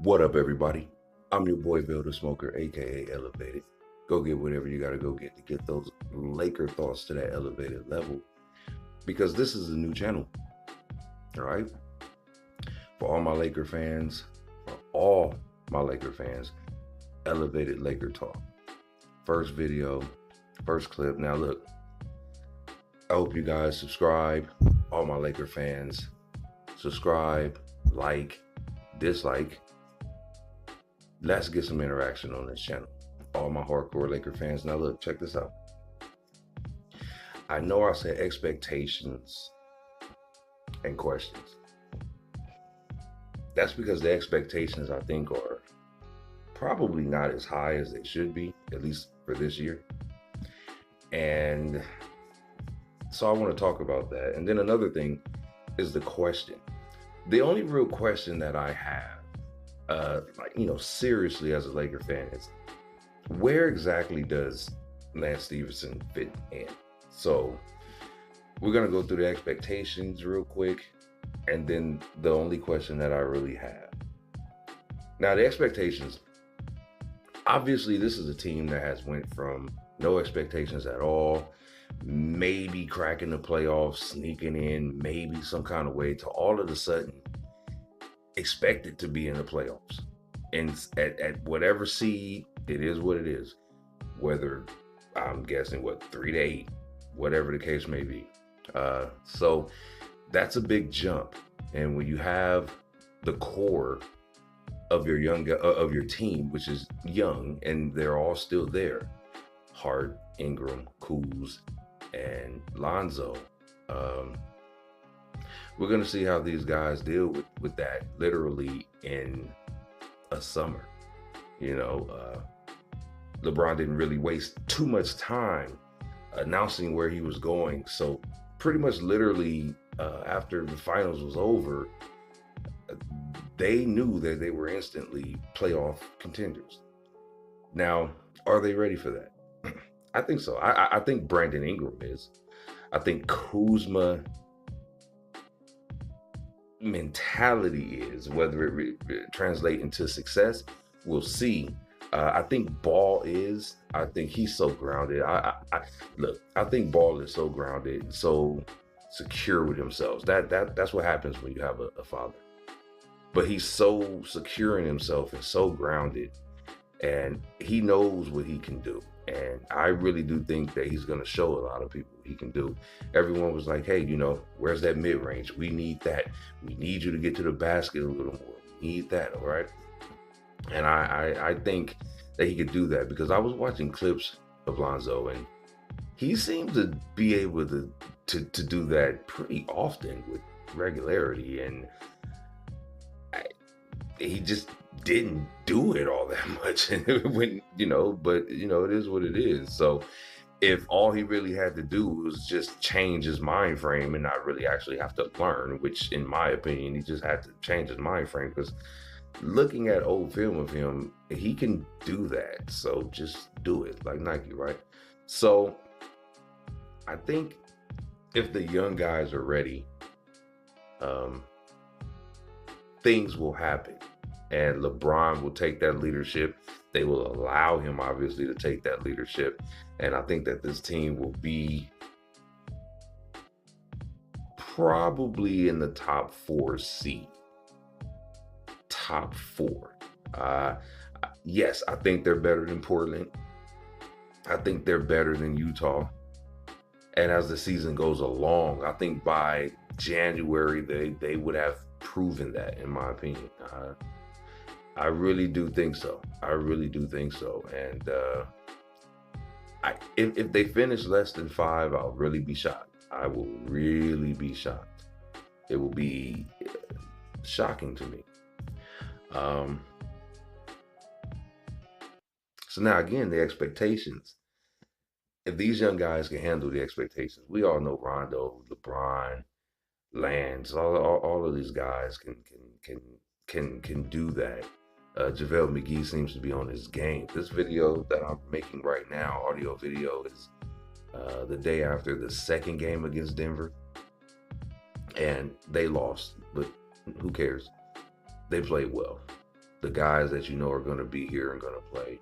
What up, everybody? I'm your boy, Bill the Smoker, aka Elevated. Go get whatever you gotta go get to get those Laker thoughts to that elevated level, because this is a new channel. All right, for all my Laker fans, elevated Laker talk. First video, first clip. Now look, I hope you guys subscribe. All my Laker fans, subscribe, like, dislike. Let's get some interaction on this channel. All my hardcore Laker fans. Now look, check this out. I know I said expectations and questions. That's because the expectations, I think, are probably not as high as they should be, at least for this year. And so I want to talk about that. And then another thing is the question. The only real question that I have, seriously as a Laker fan, is where exactly does Lance Stephenson fit in? So we're going to go through the expectations real quick, and then the only question that I really have. Now, the expectations, obviously this is a team that has went from no expectations at all, maybe cracking the playoffs, sneaking in, maybe some kind of way, to all of a sudden expected to be in the playoffs. And at whatever seed, it is what it is. Whether, I'm guessing, 3-8, whatever the case may be. So that's a big jump. And when you have the core of your team, which is young, and they're all still there, Hart, Ingram, Kuz, and Lonzo. We're going to see how these guys deal with that literally in a summer. LeBron didn't really waste too much time announcing where he was going. So pretty much literally after the finals was over, they knew that they were instantly playoff contenders. Now, are they ready for that? I think so. I think Brandon Ingram is. I think Kuzma mentality is. Whether it translate into success, we'll see. I think Ball is. I think he's so grounded. I think Ball is so grounded, so secure with himself. That's what happens when you have a father. But he's so secure in himself and so grounded, and he knows what he can do. And I really do think that he's going to show a lot of people what he can do. Everyone was like, hey, where's that mid-range? We need that. We need you to get to the basket a little more. We need that, all right? And I think that he could do that, because I was watching clips of Lonzo, and he seemed to be able to do that pretty often with regularity. And he just didn't do it all that much. And when, but it is what it is. So if all he really had to do was just change his mind frame and not really actually have to learn, which in my opinion, he just had to change his mind frame, because looking at old film of him, he can do that. So just do it, like Nike, right? So I think if the young guys are ready, things will happen, and LeBron will take that leadership. They will allow him, obviously, to take that leadership. And I think that this team will be probably in the top 4 seed. Top 4. Yes, I think they're better than Portland. I think they're better than Utah. And as the season goes along, I think by January, they would have proven that, in my opinion. I really do think so. And if they finish less than 5, I'll really be shocked. I will really be shocked. It will be shocking to me. So now again, the expectations. If these young guys can handle the expectations, we all know Rondo, LeBron, Lance, all of these guys can do that. JaVale McGee seems to be on his game. This video that I'm making right now, audio video, is the day after the second game against Denver, and they lost. But Who cares? They played well. The guys that you know are going to be here and going to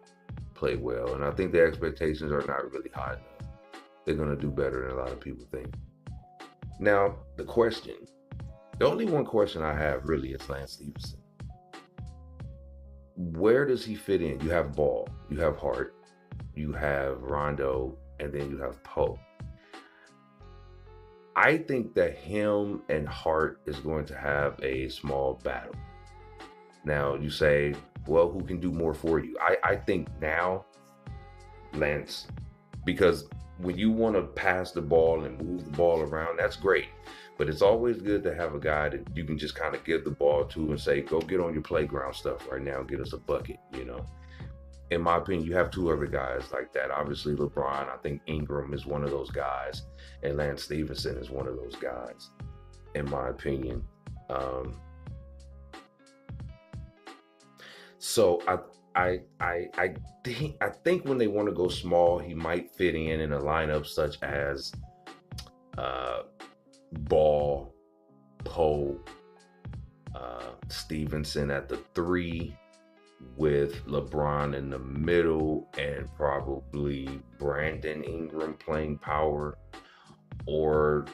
play well. And I think the expectations are not really high enough. They're going to do better than a lot of people think. Now, the only one question I have really is Lance Stevenson. Where does he fit in? You have Ball, you have Hart, you have Rondo, and then you have Poe. I think that him and Hart is going to have a small battle. Now, you say, well, who can do more for you? I think now, Lance, because when you want to pass the ball and move the ball around, that's great. But it's always good to have a guy that you can just kind of give the ball to and say, go get on your playground stuff right now, get us a bucket, you know. In my opinion, you have two other guys like that. Obviously, LeBron, I think Ingram is one of those guys, and Lance Stevenson is one of those guys, in my opinion. So I think when they want to go small, he might fit in a lineup such as Ball, Poe, Stevenson at the 3, with LeBron in the middle, and probably Brandon Ingram playing power, or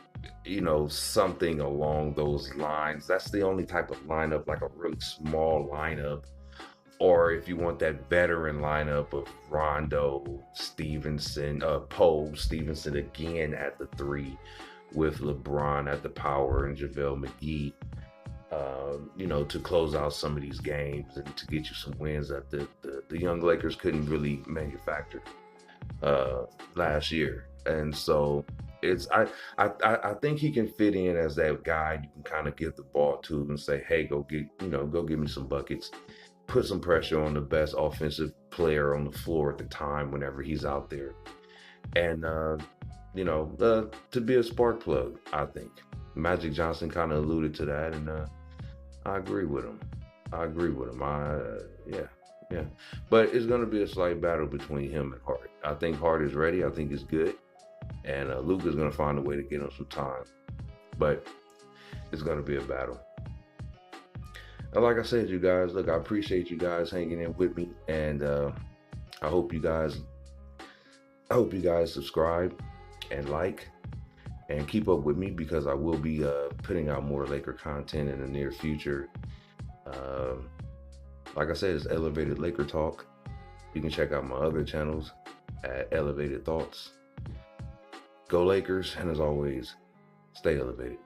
something along those lines. That's the only type of lineup, like a really small lineup. Or if you want that veteran lineup of Rondo, Stevenson, Poe, Stevenson again at the 3, with LeBron at the power and JaVale McGee, to close out some of these games and to get you some wins that the young Lakers couldn't really manufacture last year. And so I think he can fit in as that guy you can kind of give the ball to and say, hey, go give me some buckets, put some pressure on the best offensive player on the floor at the time whenever he's out there. And to be a spark plug. I think Magic Johnson kind of alluded to that, and I agree with him. Yeah. But it's going to be a slight battle between him and Hart. I think Hart is ready. I think he's good. And Luka's going to find a way to get him some time. But it's going to be a battle. And like I said, you guys, look, I appreciate you guys hanging in with me. And I hope you guys subscribe and like and keep up with me, because I will be putting out more Laker content in the near future. Like I said, it's Elevated Laker Talk. You can check out my other channels at Elevated Thoughts. Go Lakers, and as always, stay elevated.